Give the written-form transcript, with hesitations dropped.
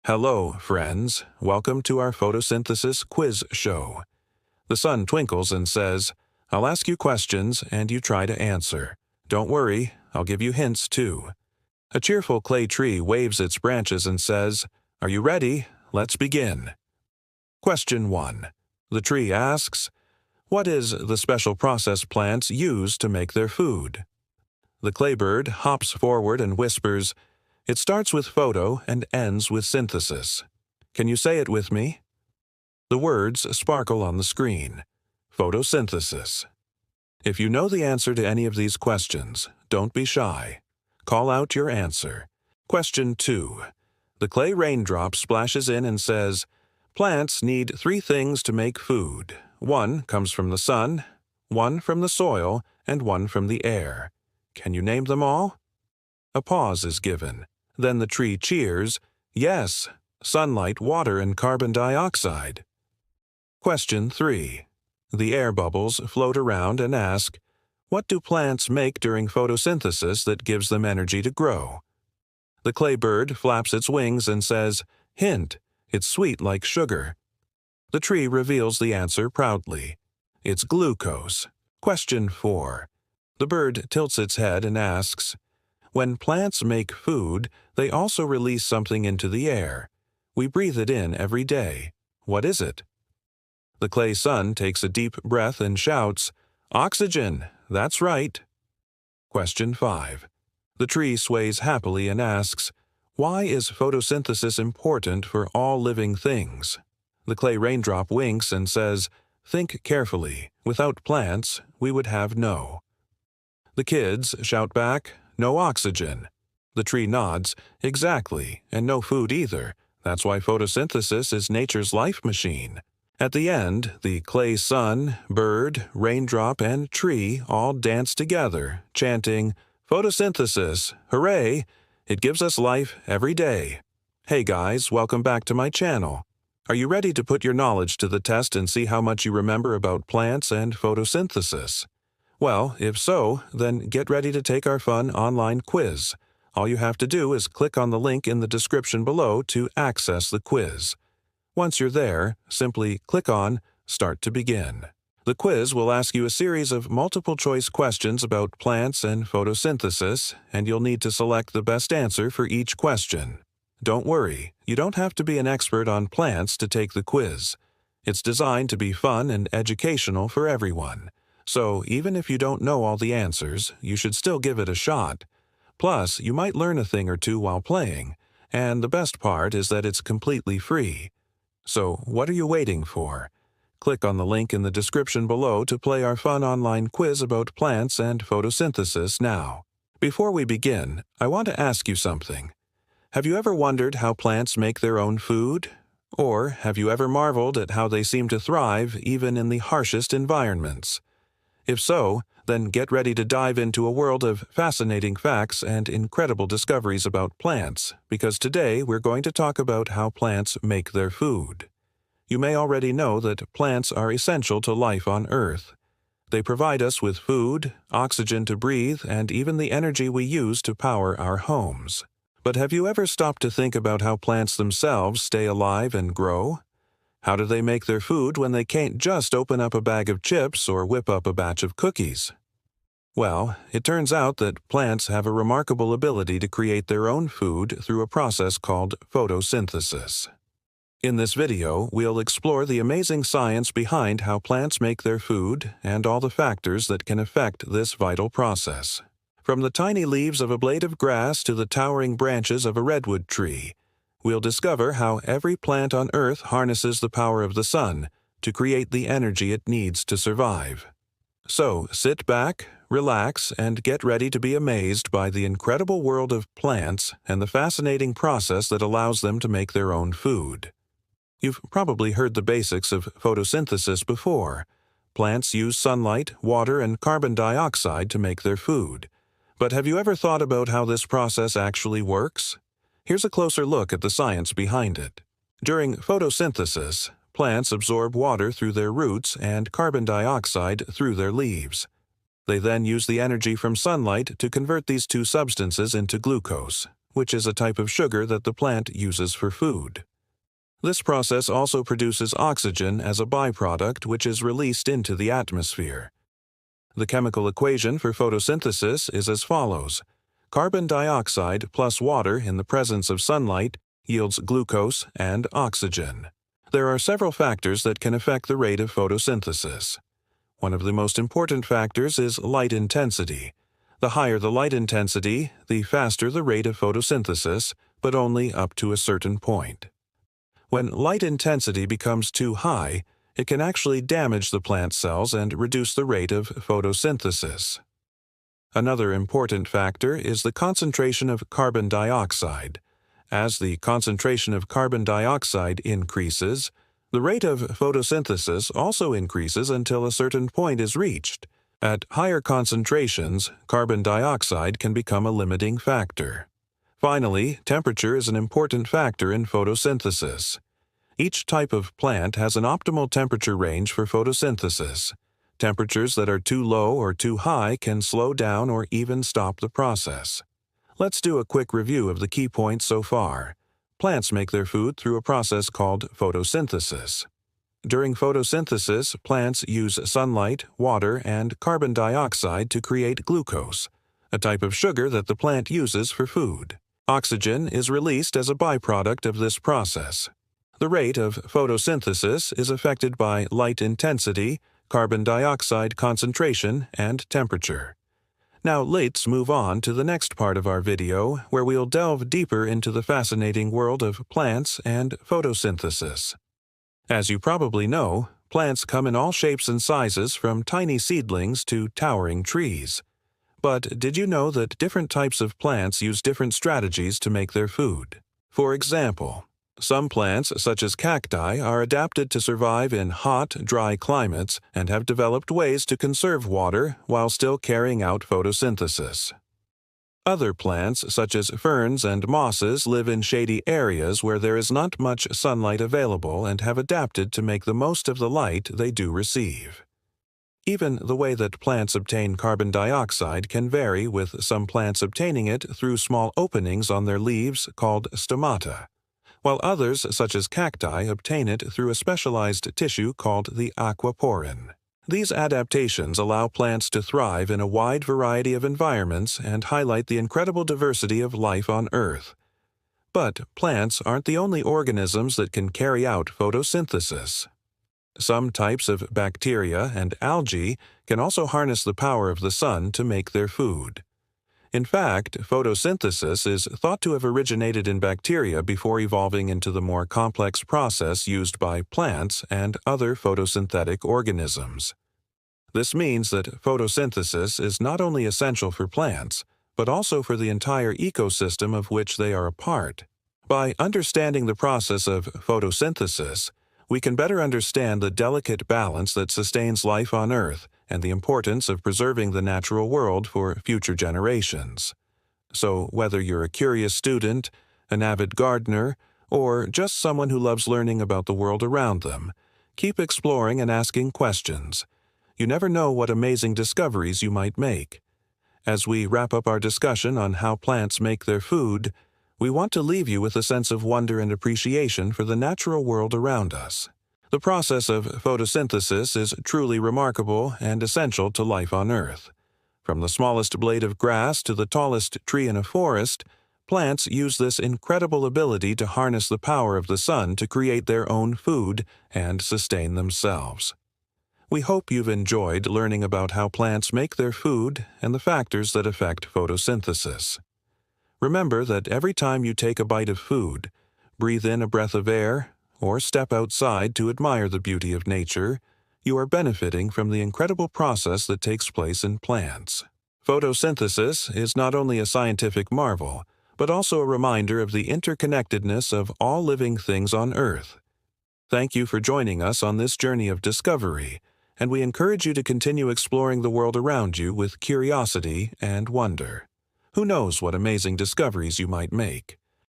Hello, friends. Welcome to our photosynthesis quiz show. The sun twinkles and says, I'll ask you questions and you try to answer. Don't worry, I'll give you hints too. A cheerful clay tree waves its branches and says, Are you ready? Let's begin. Question 1. The tree asks, What is the special process plants use to make their food? The claybird hops forward and whispers, It starts with photo and ends with synthesis. Can you say it with me? The words sparkle on the screen. Photosynthesis. If you know the answer to any of these questions, don't be shy. Call out your answer. Question 2. The clay raindrop splashes in and says, Plants need 3 things to make food. 1 comes from the sun, 1 from the soil, and 1 from the air. Can you name them all? A pause is given. Then the tree cheers, Yes, sunlight, water, and carbon dioxide. Question 3. The air bubbles float around and ask, What do plants make during photosynthesis that gives them energy to grow? The claybird flaps its wings and says, Hint, it's sweet like sugar. The tree reveals the answer proudly. It's glucose. Question 4. The bird tilts its head and asks, When plants make food, they also release something into the air. We breathe it in every day. What is it? The clay sun takes a deep breath and shouts, Oxygen! That's right. Question 5. The tree sways happily and asks, Why is photosynthesis important for all living things? The clay raindrop winks and says, Think carefully. Without plants, we would have no. The kids shout back, No oxygen. The tree nods, Exactly, and no food either. That's why photosynthesis is nature's life machine. At the end, the clay sun, bird, raindrop, and tree all dance together, chanting, Photosynthesis, hooray! It gives us life every day. Hey guys, welcome back to my channel. Are you ready to put your knowledge to the test and see how much you remember about plants and photosynthesis? Well, if so, then get ready to take our fun online quiz. All you have to do is click on the link in the description below to access the quiz. Once you're there, simply click on Start to Begin. The quiz will ask you a series of multiple-choice questions about plants and photosynthesis, and you'll need to select the best answer for each question. Don't worry, you don't have to be an expert on plants to take the quiz. It's designed to be fun and educational for everyone. So even if you don't know all the answers, you should still give it a shot. Plus, you might learn a thing or two while playing, and the best part is that it's completely free. So what are you waiting for? Click on the link in the description below to play our fun online quiz about plants and photosynthesis now. Before we begin, I want to ask you something. Have you ever wondered how plants make their own food? Or have you ever marveled at how they seem to thrive even in the harshest environments? If so, then get ready to dive into a world of fascinating facts and incredible discoveries about plants, because today we're going to talk about how plants make their food. You may already know that plants are essential to life on Earth. They provide us with food, oxygen to breathe, and even the energy we use to power our homes. But have you ever stopped to think about how plants themselves stay alive and grow? How do they make their food when they can't just open up a bag of chips or whip up a batch of cookies? Well, it turns out that plants have a remarkable ability to create their own food through a process called photosynthesis. In this video, we'll explore the amazing science behind how plants make their food and all the factors that can affect this vital process. From the tiny leaves of a blade of grass to the towering branches of a redwood tree, we'll discover how every plant on Earth harnesses the power of the sun to create the energy it needs to survive. So, sit back, relax, and get ready to be amazed by the incredible world of plants and the fascinating process that allows them to make their own food. You've probably heard the basics of photosynthesis before. Plants use sunlight, water, and carbon dioxide to make their food. But have you ever thought about how this process actually works? Here's a closer look at the science behind it. During photosynthesis, plants absorb water through their roots and carbon dioxide through their leaves. They then use the energy from sunlight to convert these two substances into glucose, which is a type of sugar that the plant uses for food. This process also produces oxygen as a byproduct, which is released into the atmosphere. The chemical equation for photosynthesis is as follows. Carbon dioxide plus water in the presence of sunlight yields glucose and oxygen. There are several factors that can affect the rate of photosynthesis. One of the most important factors is light intensity. The higher the light intensity, the faster the rate of photosynthesis, but only up to a certain point. When light intensity becomes too high, it can actually damage the plant cells and reduce the rate of photosynthesis. Another important factor is the concentration of carbon dioxide. As the concentration of carbon dioxide increases, the rate of photosynthesis also increases until a certain point is reached. At higher concentrations, carbon dioxide can become a limiting factor. Finally, temperature is an important factor in photosynthesis. Each type of plant has an optimal temperature range for photosynthesis. Temperatures that are too low or too high can slow down or even stop the process. Let's do a quick review of the key points so far. Plants make their food through a process called photosynthesis. During photosynthesis, plants use sunlight, water, and carbon dioxide to create glucose, a type of sugar that the plant uses for food. Oxygen is released as a byproduct of this process. The rate of photosynthesis is affected by light intensity, carbon dioxide concentration, and temperature. Now let's move on to the next part of our video, where we'll delve deeper into the fascinating world of plants and photosynthesis. As you probably know, plants come in all shapes and sizes, from tiny seedlings to towering trees. But did you know that different types of plants use different strategies to make their food? For example, some plants, such as cacti, are adapted to survive in hot, dry climates and have developed ways to conserve water while still carrying out photosynthesis. Other plants, such as ferns and mosses, live in shady areas where there is not much sunlight available and have adapted to make the most of the light they do receive. Even the way that plants obtain carbon dioxide can vary, with some plants obtaining it through small openings on their leaves called stomata, while others, such as cacti, obtain it through a specialized tissue called the aquaporin. These adaptations allow plants to thrive in a wide variety of environments and highlight the incredible diversity of life on Earth. But plants aren't the only organisms that can carry out photosynthesis. Some types of bacteria and algae can also harness the power of the sun to make their food. In fact, photosynthesis is thought to have originated in bacteria before evolving into the more complex process used by plants and other photosynthetic organisms. This means that photosynthesis is not only essential for plants, but also for the entire ecosystem of which they are a part. By understanding the process of photosynthesis, we can better understand the delicate balance that sustains life on Earth and the importance of preserving the natural world for future generations. So, whether you're a curious student, an avid gardener, or just someone who loves learning about the world around them, keep exploring and asking questions. You never know what amazing discoveries you might make. As we wrap up our discussion on how plants make their food, we want to leave you with a sense of wonder and appreciation for the natural world around us. The process of photosynthesis is truly remarkable and essential to life on Earth. From the smallest blade of grass to the tallest tree in a forest, plants use this incredible ability to harness the power of the sun to create their own food and sustain themselves. We hope you've enjoyed learning about how plants make their food and the factors that affect photosynthesis. Remember that every time you take a bite of food, breathe in a breath of air, or step outside to admire the beauty of nature, you are benefiting from the incredible process that takes place in plants. Photosynthesis is not only a scientific marvel, but also a reminder of the interconnectedness of all living things on Earth. Thank you for joining us on this journey of discovery, and we encourage you to continue exploring the world around you with curiosity and wonder. Who knows what amazing discoveries you might make?